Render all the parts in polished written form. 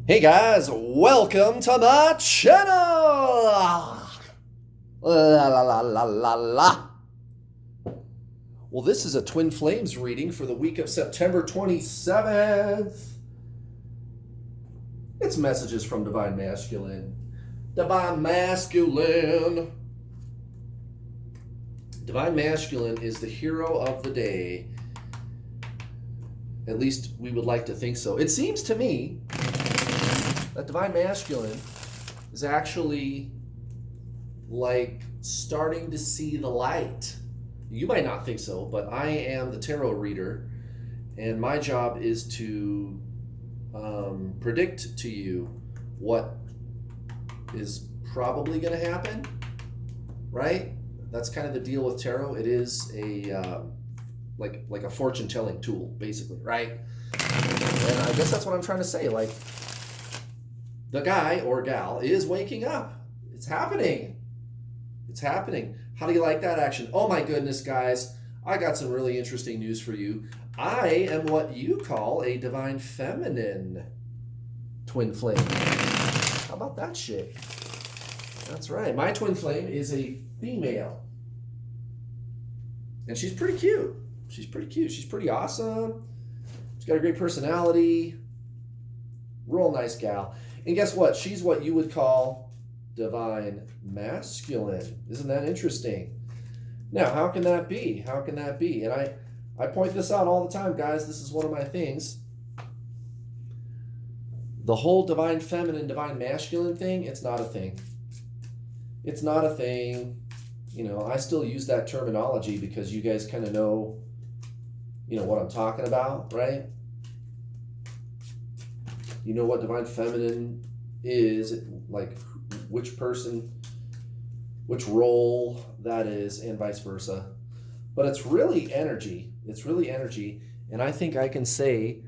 Hey guys, welcome to my channel! La la la la la la. Well, this is a Twin Flames reading for the week of September 27th. It's messages from Divine Masculine. Divine Masculine. Divine Masculine is the hero of the day. At least we would like to think so. It seems to me that Divine Masculine is actually like starting to see the light. You might not think so, but I am the tarot reader, and my job is to predict to you what is probably going to happen, right? That's kind of the deal with tarot. It is a like a fortune telling tool, basically, right? And I guess that's what I'm trying to say. Like, the guy or gal is waking up. It's happening. It's happening. How do you like that action? Oh my goodness, guys. I got some really interesting news for you. I am what you call a divine feminine twin flame. How about that shit? That's right. My twin flame is a female. And she's pretty cute. She's pretty cute. She's pretty awesome. She's got a great personality. Real nice gal. And guess what? She's what you would call divine masculine. Isn't that interesting? Now, how can that be? How can that be? And I point this out all the time, guys. This is one of my things. The whole divine feminine, divine masculine thing, it's not a thing. It's not a thing. You know, I still use that terminology because you guys kind of know, what I'm talking about, right? You know what divine feminine is, like which person, which role that is, and vice versa. But it's really energy. It's really energy. And I think I can say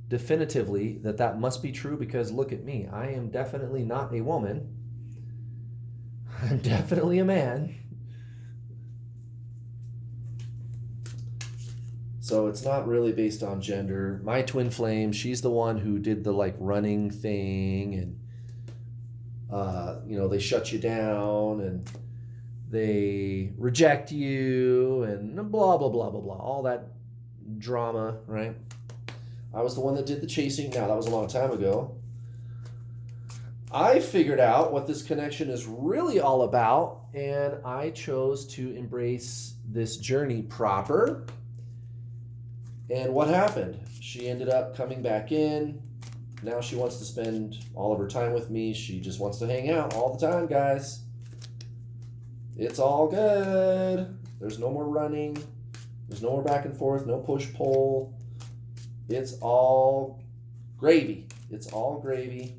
definitively that that must be true because look at me. I am definitely not a woman. I'm definitely a man. So it's not really based on gender. My twin flame, she's the one who did the like running thing, and they shut you down and they reject you and blah blah blah blah blah, all that drama, right? I was the one that did the chasing. Now that was a long time ago. I figured out what this connection is really all about, and I chose to embrace this journey proper. And what happened? She ended up coming back in. Now she wants to spend all of her time with me. She just wants to hang out all the time, guys. It's all good. There's no more running. There's no more back and forth, no push-pull. It's all gravy. It's all gravy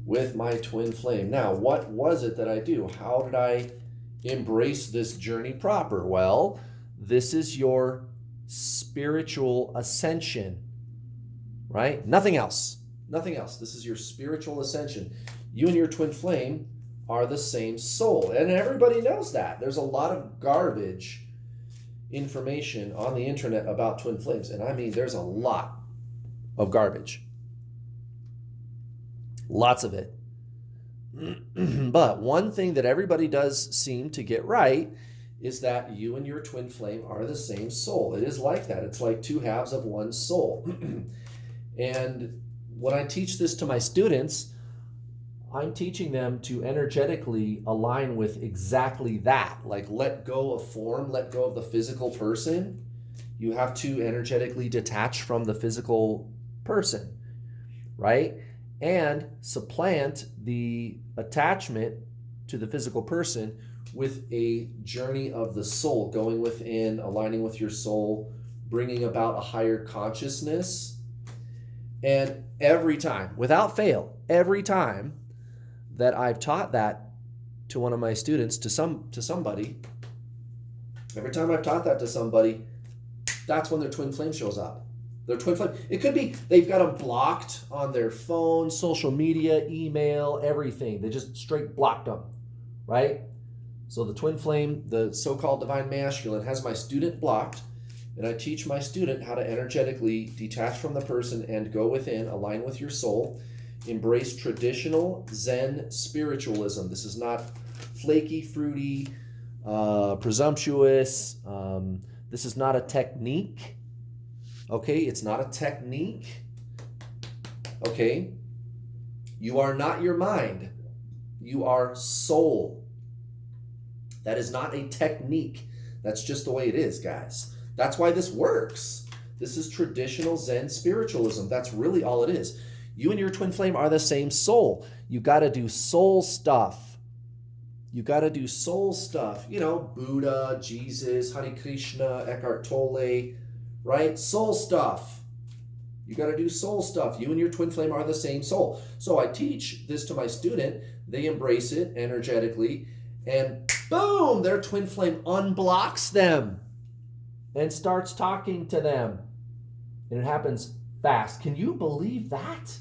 with my twin flame. Now, what was it that I do? How did I embrace this journey proper? Well, this is your spiritual ascension, right? Nothing else. Nothing else. This is your spiritual ascension. You and your twin flame are the same soul. And everybody knows that. There's a lot of garbage information on the internet about twin flames. And I mean, there's a lot of garbage. Lots of it. But one thing that everybody does seem to get right is that you and your twin flame are the same soul. It is like that. It's like two halves of one soul. And when I teach this to my students, I'm teaching them to energetically align with exactly that. Like, let go of form, let go of the physical person. You have to energetically detach from the physical person, right? And supplant the attachment to the physical person with a journey of the soul, going within, aligning with your soul, bringing about a higher consciousness. And every time, without fail, every time that I've taught that to one of my students, to somebody, every time I've taught that to somebody, that's when their twin flame shows up. Their twin flame. It could be they've got them blocked on their phone, social media, email, everything. They just straight blocked them, right? So the twin flame, the so-called divine masculine, has my student blocked, and I teach my student how to energetically detach from the person and go within, align with your soul, embrace traditional Zen spiritualism. This is not flaky, fruity, presumptuous. This is not a technique. Okay, it's not a technique. Okay, you are not your mind. You are soul. That is not a technique. That's just the way it is, guys. That's why this works. This is traditional Zen spiritualism. That's really all it is. You and your twin flame are the same soul. You got to do soul stuff. You got to do soul stuff. You know, Buddha, Jesus, Hare Krishna, Eckhart Tolle, right? Soul stuff. You got to do soul stuff. You and your twin flame are the same soul. So I teach this to my student. They embrace it energetically. And boom, their twin flame unblocks them and starts talking to them. And it happens fast. Can you believe that?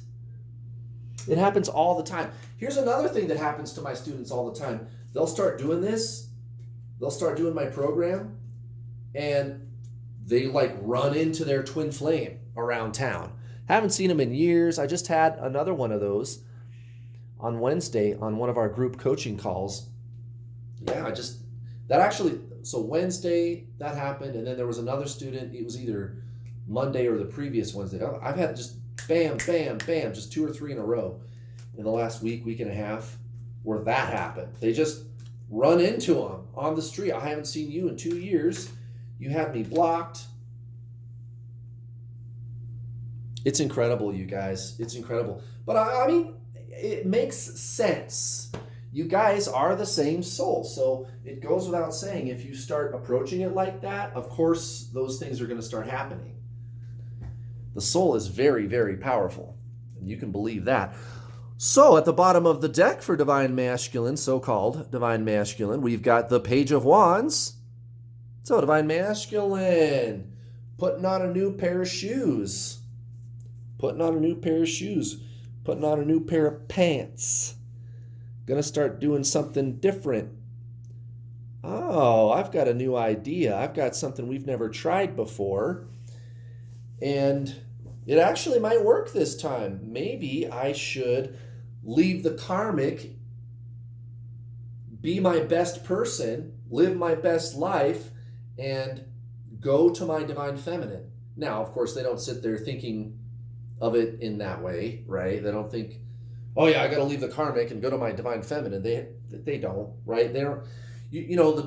It happens all the time. Here's another thing that happens to my students all the time. They'll start doing this. They'll start doing my program. And they like run into their twin flame around town. Haven't seen them in years. I just had another one of those on Wednesday on one of our group coaching calls. Yeah, so Wednesday that happened, and then there was another student. It was either Monday or the previous Wednesday. I've had just bam, bam, bam, just 2 or 3 in a row in the last week and a half where that happened. They just run into them on the street. I haven't seen you in 2 years. You had me blocked. It's incredible, you guys. It's incredible. But I mean, it makes sense. You guys are the same soul. So it goes without saying, if you start approaching it like that, of course, those things are going to start happening. The soul is very, very powerful. And you can believe that. So at the bottom of the deck for Divine Masculine, so-called Divine Masculine, we've got the Page of Wands. So Divine Masculine, putting on a new pair of shoes. Putting on a new pair of shoes. Putting on a new pair of pants. Gonna start doing something different. Oh, I've got a new idea. I've got something we've never tried before. And it actually might work this time. Maybe I should leave the karmic, be my best person, live my best life, and go to my divine feminine. Now, of course, they don't sit there thinking of it in that way, right? They don't think, oh yeah, I got to leave the karmic and go to my divine feminine. They don't, right? They don't. You know,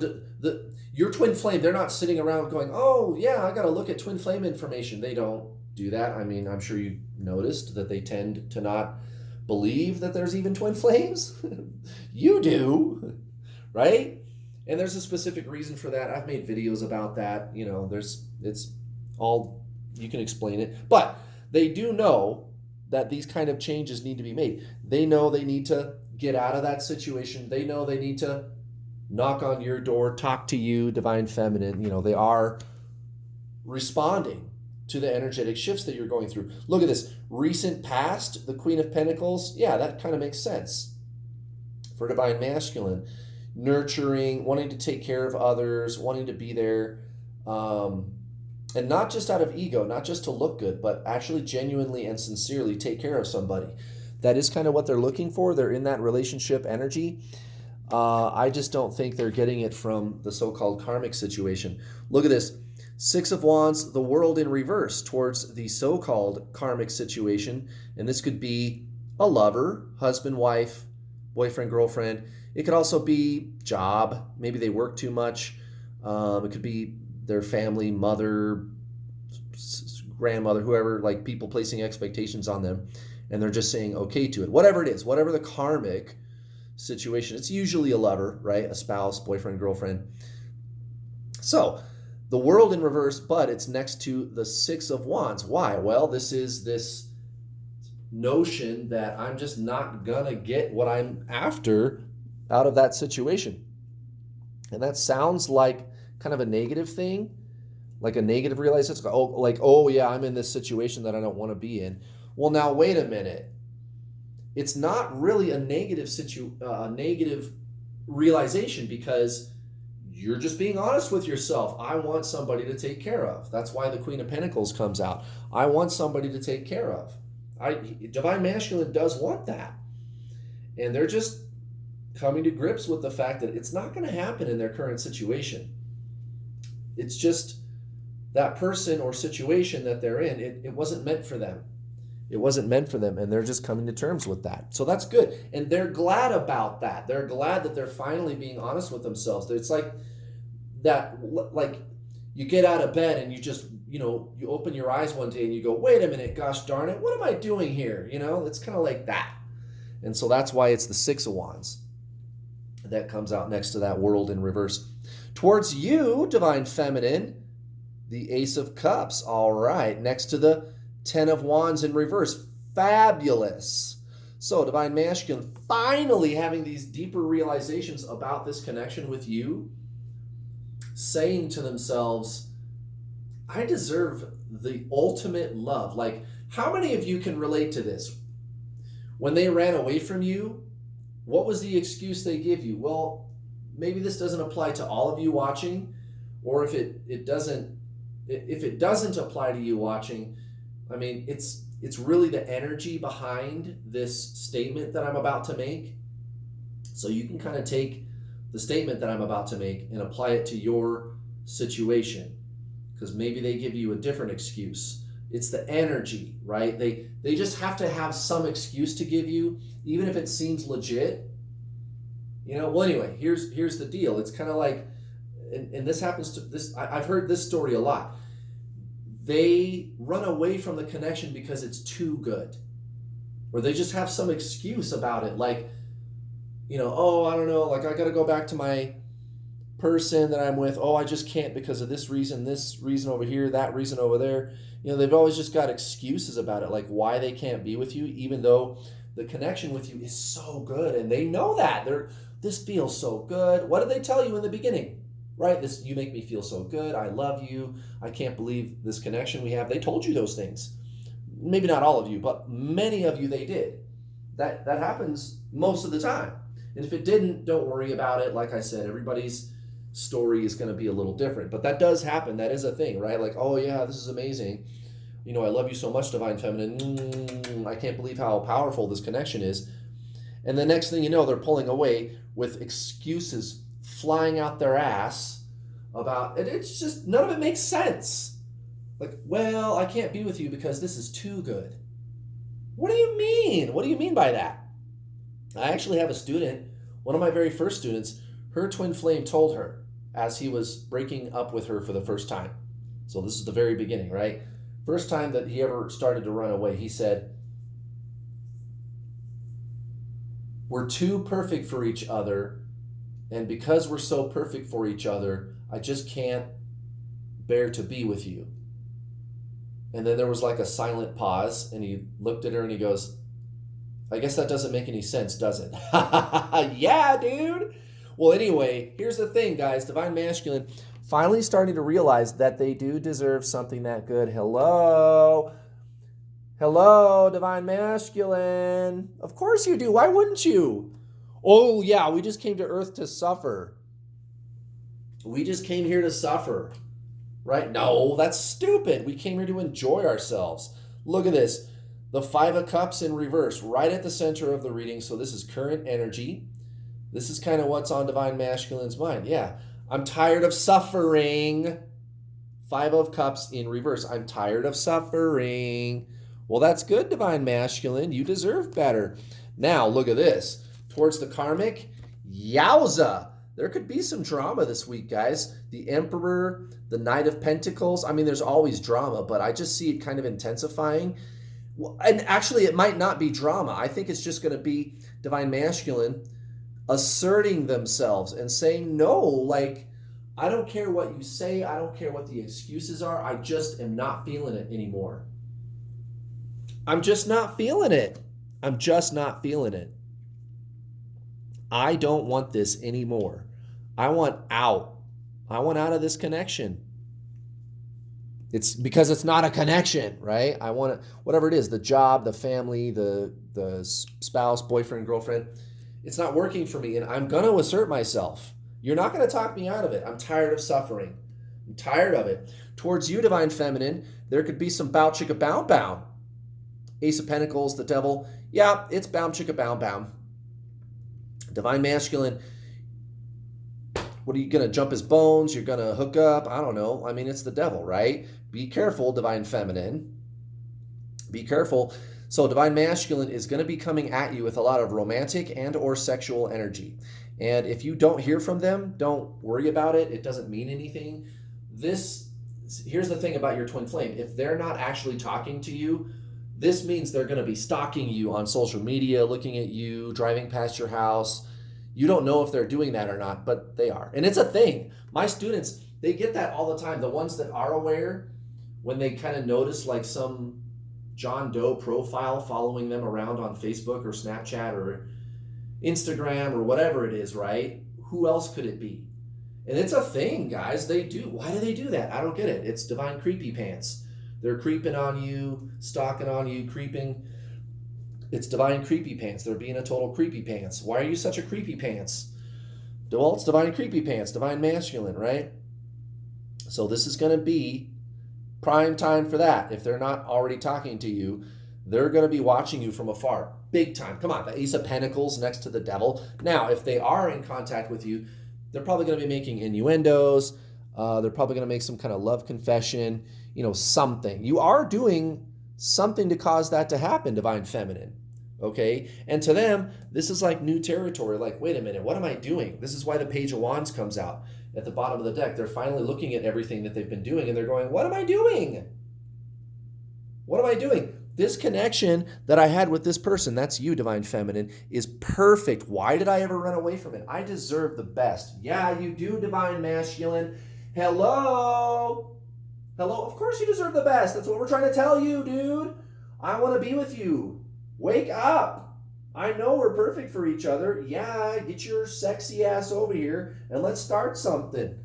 your twin flame. They're not sitting around going, oh yeah, I got to look at twin flame information. They don't do that. I mean, I'm sure you noticed that they tend to not believe that there's even twin flames. You do, right? And there's a specific reason for that. I've made videos about that. You know, it's all, you can explain it, but they do know that these kind of changes need to be made. They know they need to get out of that situation. They know they need to knock on your door, talk to you, divine feminine. You know, they are responding to the energetic shifts that you're going through. Look at this. Recent past, the Queen of Pentacles. Yeah, that kind of makes sense for Divine Masculine. Nurturing, wanting to take care of others, wanting to be there. And not just out of ego, not just to look good, but actually genuinely and sincerely take care of somebody. That is kind of what they're looking for. They're in that relationship energy. I just don't think they're getting it from the so-called karmic situation. Look at this. 6 of Wands, the world in reverse towards the so-called karmic situation. And this could be a lover, husband, wife, boyfriend, girlfriend. It could also be job. Maybe they work too much. It could be their family, mother, grandmother, whoever, like people placing expectations on them. And they're just saying okay to it. Whatever it is, whatever the karmic situation. It's usually a lover, right? A spouse, boyfriend, girlfriend. So the world in reverse, but it's next to the 6 of Wands. Why? Well, this is this notion that I'm just not gonna get what I'm after out of that situation. And that sounds like kind of a negative thing, like a negative realization. Oh yeah, I'm in this situation that I don't want to be in. Well, now wait a minute. It's not really a negative realization, because you're just being honest with yourself. I want somebody to take care of. That's why the Queen of Pentacles comes out. I want somebody to take care of. Divine Masculine does want that. And they're just coming to grips with the fact that it's not going to happen in their current situation. It's just that person or situation that they're in, it wasn't meant for them. It wasn't meant for them, and they're just coming to terms with that. So that's good. And they're glad about that. They're glad that they're finally being honest with themselves. It's like that, like you get out of bed and you just, you open your eyes one day and you go, wait a minute, gosh darn it, what am I doing here? It's kind of like that. And so that's why it's the Six of Wands that comes out next to that World in reverse. Towards you, Divine Feminine, the Ace of Cups. All right, next to the Ten of Wands in reverse. Fabulous. So Divine Masculine finally having these deeper realizations about this connection with you, saying to themselves, I deserve the ultimate love. Like, how many of you can relate to this? When they ran away from you, what was the excuse they give you? Well, maybe this doesn't apply to all of you watching, or if it doesn't apply to you watching, I mean, it's really the energy behind this statement that I'm about to make. So you can kind of take the statement that I'm about to make and apply it to your situation, because maybe they give you a different excuse. It's the energy, right? They just have to have some excuse to give you, even if it seems legit. Well, anyway, here's the deal. It's kind of like, and this happens to this. I've heard this story a lot. They run away from the connection because it's too good, or they just have some excuse about it, like, oh, I don't know, like I got to go back to my person that I'm with. Oh, I just can't because of this reason over here, that reason over there. They've always just got excuses about it, like why they can't be with you, even though the connection with you is so good, and they know that. This feels so good. What did they tell you in the beginning? Right? You make me feel so good. I love you. I can't believe this connection we have. They told you those things. Maybe not all of you, but many of you they did. That happens most of the time. And if it didn't, don't worry about it. Like I said, everybody's story is going to be a little different. But that does happen. That is a thing, right? Like, oh yeah, this is amazing. I love you so much, Divine Feminine. I can't believe how powerful this connection is. And the next thing you know, they're pulling away with excuses flying out their ass about it. It's just, none of it makes sense. Like, well, I can't be with you because this is too good. What do you mean? What do you mean by that? I actually have a student, one of my very first students, her twin flame told her as he was breaking up with her for the first time. So this is the very beginning, right? First time that he ever started to run away, he said, we're too perfect for each other, and because we're so perfect for each other, I just can't bear to be with you. And then there was like a silent pause, and he looked at her and he goes, I guess that doesn't make any sense, does it? Yeah, dude. Well, anyway, here's the thing, guys. Divine Masculine finally starting to realize that they do deserve something that good. Hello, Divine Masculine. Of course you do. Why wouldn't you? Oh, yeah, we just came to Earth to suffer. We just came here to suffer, right? No, that's stupid. We came here to enjoy ourselves. Look at this. The Five of Cups in reverse, right at the center of the reading. So this is current energy. This is kind of what's on Divine Masculine's mind. Yeah, I'm tired of suffering. Five of Cups in reverse. I'm tired of suffering. Well, that's good, Divine Masculine. You deserve better. Now, look at this. Towards the Karmic, yowza. There could be some drama this week, guys. The Emperor, the Knight of Pentacles. I mean, there's always drama, but I just see it kind of intensifying. And actually, it might not be drama. I think it's just going to be Divine Masculine asserting themselves and saying, no, like, I don't care what you say. I don't care what the excuses are. I just am not feeling it anymore. I'm just not feeling it. I'm just not feeling it. I don't want this anymore. I want out. I want out of this connection. It's because it's not a connection, right? I want to, whatever it is, the job, the family, the spouse, boyfriend, girlfriend, it's not working for me, and I'm going to assert myself. You're not going to talk me out of it. I'm tired of suffering. I'm tired of it. Towards you, Divine Feminine, there could be some bow chicka bow bow. Ace of Pentacles, the devil. Yeah, it's bow chicka bow bow. Divine Masculine, what are you going to jump his bones? You're going to hook up? I don't know. I mean, it's the devil, right? Be careful, Divine Feminine. Be careful. So Divine Masculine is going to be coming at you with a lot of romantic and or sexual energy. And if you don't hear from them, don't worry about it. It doesn't mean anything. Here's the thing about your twin flame. If they're not actually talking to you, this means they're going to be stalking you on social media, looking at you, driving past your house. You don't know if they're doing that or not, but they are. And it's a thing. My students, they get that all the time. The ones that are aware, when they kind of notice like some John Doe profile following them around on Facebook or Snapchat or Instagram or whatever it is, right? Who else could it be? And it's a thing, guys. They do. Why do they do that? I don't get it. It's divine creepy pants. They're creeping on you, stalking on you, creeping. It's divine creepy pants. They're being a total creepy pants. Why are you such a creepy pants? Well, it's divine creepy pants, divine masculine, right? So this is going to be prime time for that. If they're not already talking to you, they're going to be watching you from afar. Big time. Come on, the Ace of Pentacles next to the devil. Now, if they are in contact with you, they're probably going to be making innuendos. They're probably going to make some kind of love confession, something. You are doing something to cause that to happen, Divine Feminine. Okay? And to them, this is like new territory. Like, wait a minute, what am I doing? This is why the Page of Wands comes out at the bottom of the deck. They're finally looking at everything that they've been doing and they're going, what am I doing? What am I doing? This connection that I had with this person, that's you, Divine Feminine, is perfect. Why did I ever run away from it? I deserve the best. Yeah, you do, Divine Masculine. Hello? Hello? Of course you deserve the best. That's what we're trying to tell you, dude. I want to be with you. Wake up. I know we're perfect for each other. Yeah, get your sexy ass over here and let's start something.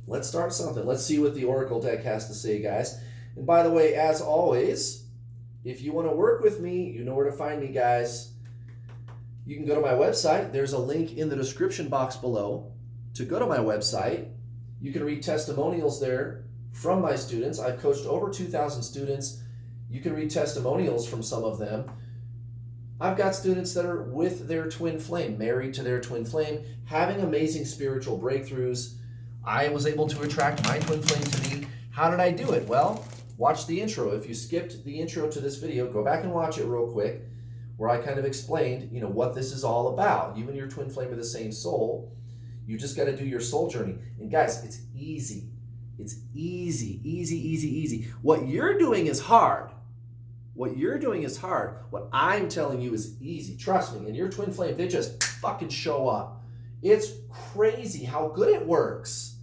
Let's start something. Let's see what the Oracle deck has to say, guys. And by the way, as always, if you want to work with me, you know where to find me, guys. You can go to my website. There's a link in the description box below to go to my website. You can read testimonials there from my students. I've coached over 2,000 students. You can read testimonials from some of them. I've got students that are with their twin flame, married to their twin flame, having amazing spiritual breakthroughs. I was able to attract my twin flame to me. How did I do it? Well, watch the intro. If you skipped the intro to this video, go back and watch it real quick, where I kind of explained, what this is all about. You and your twin flame are the same soul. You just got to do your soul journey. And guys, it's easy. It's easy, easy, easy, easy. What you're doing is hard. What you're doing is hard. What I'm telling you is easy. Trust me. And your twin flame, they just fucking show up. It's crazy how good it works.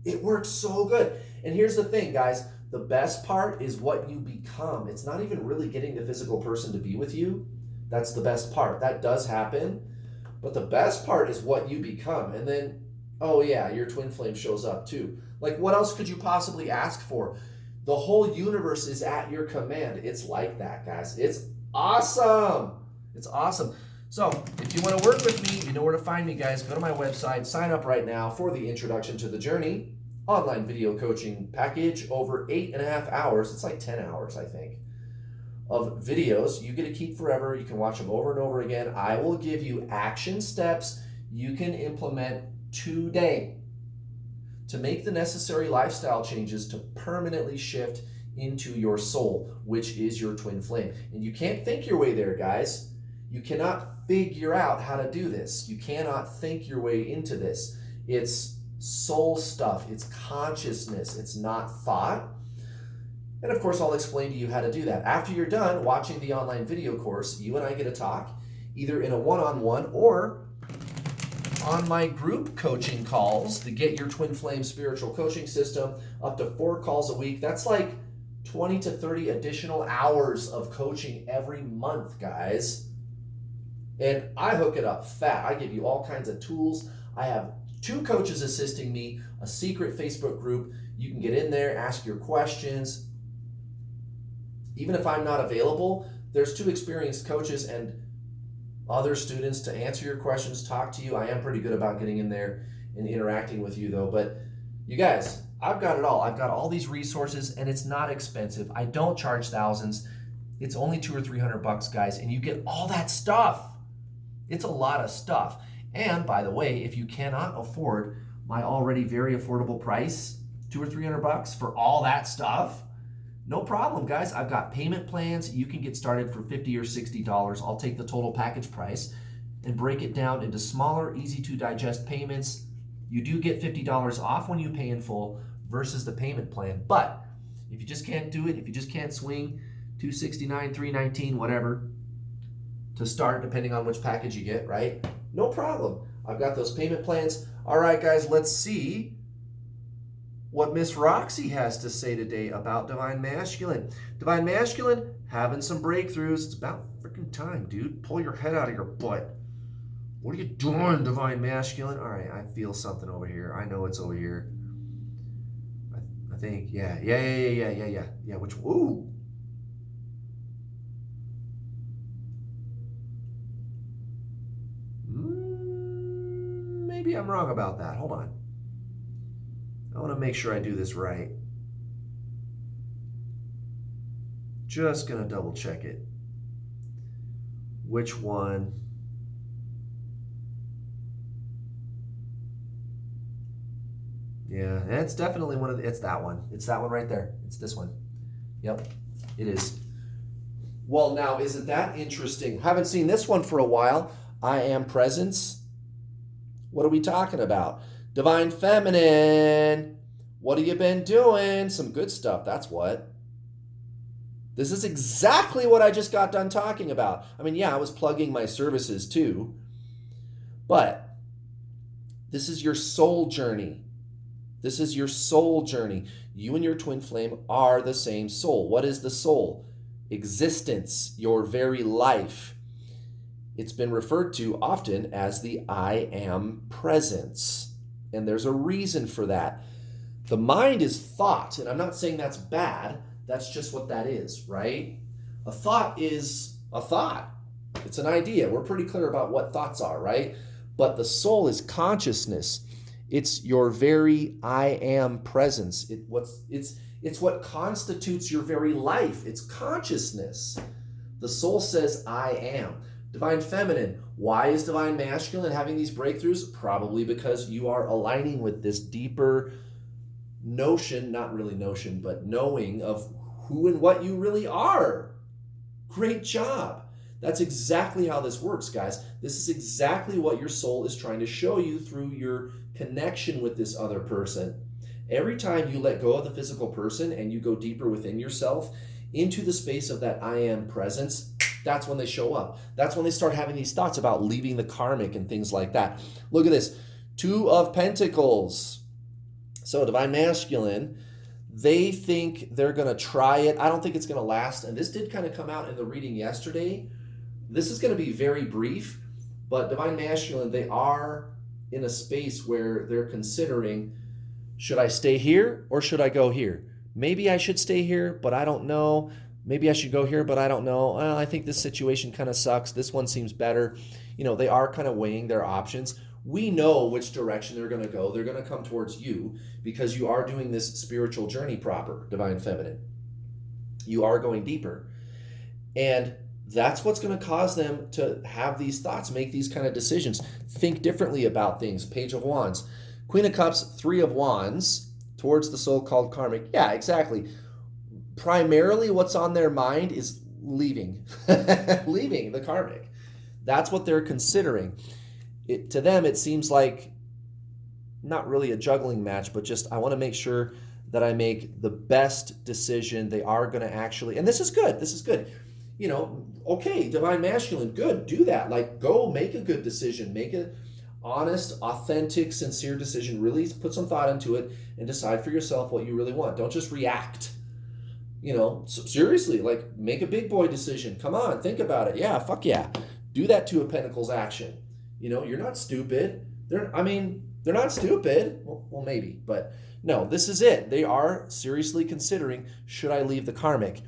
It works so good. And here's the thing, guys. The best part is what you become. It's not even really getting the physical person to be with you. That's the best part. That does happen. But the best part is what you become. And then, oh yeah, your twin flame shows up too. Like, what else could you possibly ask for? The whole universe is at your command. It's like that, guys. It's awesome. It's awesome. So if you want to work with me, you know where to find me, guys. Go to my website. Sign up right now for the Introduction to the Journey online video coaching package. Over 8.5 hours. It's like 10 hours, I think, of videos you get to keep forever. You can watch them over and over again. I will give you action steps you can implement today to make the necessary lifestyle changes to permanently shift into your soul, which is your twin flame. And you can't think your way there, guys. You cannot figure out how to do this. You cannot think your way into this. It's soul stuff. It's consciousness. It's not thought. And of course, I'll explain to you how to do that. After you're done watching the online video course, you and I get to talk either in a one-on-one or on my group coaching calls, the Get Your Twin Flame Spiritual Coaching System, up to 4 calls a week. That's like 20 to 30 additional hours of coaching every month, guys. And I hook it up fat. I give you all kinds of tools. I have 2 coaches assisting me, a secret Facebook group. You can get in there, ask your questions. Even if I'm not available, there's 2 experienced coaches, and other students to answer your questions, talk to you. I am pretty good about getting in there and interacting with you though. But you guys, I've got it all. I've got all these resources and it's not expensive. I don't charge thousands. It's only $200 or $300, guys, and you get all that stuff. It's a lot of stuff. And by the way, if you cannot afford my already very affordable price, $200 or $300 for all that stuff, no problem, guys. I've got payment plans. You can get started for $50 or $60. I'll take the total package price and break it down into smaller, easy to digest payments. You do get $50 off when you pay in full versus the payment plan. But if you just can't do it, if you just can't swing $269, $319, whatever, to start, depending on which package you get, right? No problem. I've got those payment plans. All right, guys, let's see what Miss Roxy has to say today about Divine Masculine. Divine Masculine, having some breakthroughs. It's about freaking time, dude. Pull your head out of your butt. What are you doing, Divine Masculine? All right, I feel something over here. I know it's over here. I think, yeah. Which, ooh. Maybe I'm wrong about that. Hold on. I want to make sure I do this right. Just going to double check it. Which one? Yeah, it's definitely one of the, it's that one. It's that one right there. It's this one. Yep, it is. Well, now, isn't that interesting? Haven't seen this one for a while. I am presence. What are we talking about? Divine Feminine. What have you been doing? Some good stuff, that's what. This is exactly what I just got done talking about. I mean, yeah, I was plugging my services too. But this is your soul journey. This is your soul journey. You and your twin flame are the same soul. What is the soul? Existence, your very life. It's been referred to often as the I am presence. And there's a reason for that. The mind is thought, and I'm not saying that's bad. That's just what that is, right? A thought is a thought. It's an idea. We're pretty clear about what thoughts are, right? But the soul is consciousness. It's your very I am presence. It's what constitutes your very life. It's consciousness. The soul says I am. Divine Feminine. Why is Divine Masculine having these breakthroughs? Probably because you are aligning with this deeper notion, not really notion, but knowing of who and what you really are. Great job. That's exactly how this works, guys. This is exactly what your soul is trying to show you through your connection with this other person. Every time you let go of the physical person and you go deeper within yourself into the space of that I am presence, that's when they show up. That's when they start having these thoughts about leaving the karmic and things like that. Look at this. 2 of Pentacles. So Divine Masculine, they think they're going to try it. I don't think it's going to last. And this did kind of come out in the reading yesterday. This is going to be very brief. But Divine Masculine, they are in a space where they're considering, should I stay here or should I go here? Maybe I should stay here, but I don't know. Maybe I should go here, but I don't know. Well, I think this situation kind of sucks. This one seems better. You know, they are kind of weighing their options. We know which direction they're going to go. They're going to come towards you because you are doing this spiritual journey proper, Divine Feminine. You are going deeper. And that's what's going to cause them to have these thoughts, make these kind of decisions, think differently about things. Page of Wands. Queen of Cups, 3 of Wands, towards the soul called Karmic. Yeah, exactly. Primarily what's on their mind is leaving, leaving the karmic. That's what they're considering. To them, it seems like not really a juggling match, but just I want to make sure that I make the best decision. They are going to actually, and this is good. This is good. You know, okay, Divine Masculine, good. Do that. Like, go make a good decision. Make a honest, authentic, sincere decision. Really put some thought into it and decide for yourself what you really want. Don't just react. You know, seriously, like, make a big boy decision. Come on, think about it. Yeah, fuck yeah. Do that 2 of Pentacles action. You know, you're not stupid. They're not stupid. Well, maybe, but no, this is it. They are seriously considering, should I leave the karmic?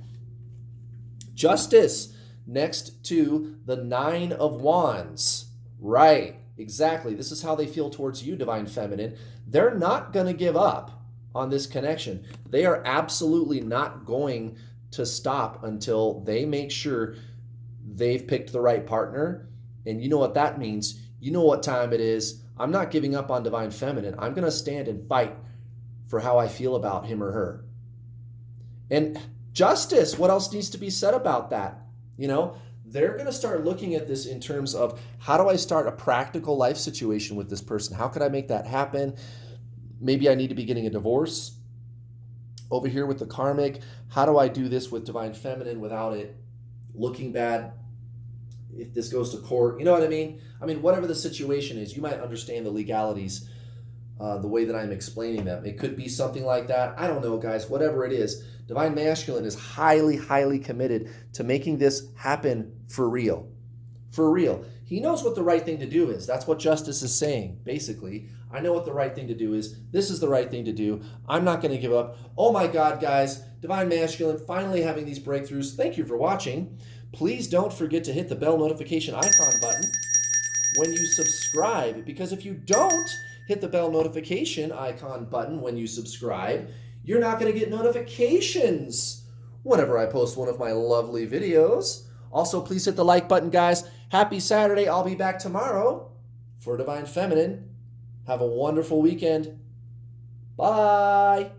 Justice. next to the Nine of Wands. Right, exactly. This is how they feel towards you, Divine Feminine. They're not going to give up on this connection. They are absolutely not going to stop until they make sure they've picked the right partner. And you know what that means. You know what time it is. I'm not giving up on Divine Feminine. I'm going to stand and fight for how I feel about him or her. And justice, what else needs to be said about that? You know, they're going to start looking at this in terms of, how do I start a practical life situation with this person? How could I make that happen? Maybe I need to be getting a divorce. Over here with the Karmic, how do I do this with Divine Feminine without it looking bad if this goes to court? You know what I mean? I mean, whatever the situation is, you might understand the legalities the way that I'm explaining them. It could be something like that. I don't know, guys. Whatever it is, Divine Masculine is highly, highly committed to making this happen for real. For real. He knows what the right thing to do is. That's what Justice is saying, basically. I know what the right thing to do is. This is the right thing to do. I'm not going to give up. Oh my God, guys. Divine Masculine finally having these breakthroughs. Thank you for watching. Please don't forget to hit the bell notification icon button when you subscribe, because if you don't hit the bell notification icon button when you subscribe, you're not going to get notifications whenever I post one of my lovely videos. Also, please hit the like button, guys. Happy Saturday. I'll be back tomorrow for Divine Feminine. Have a wonderful weekend. Bye.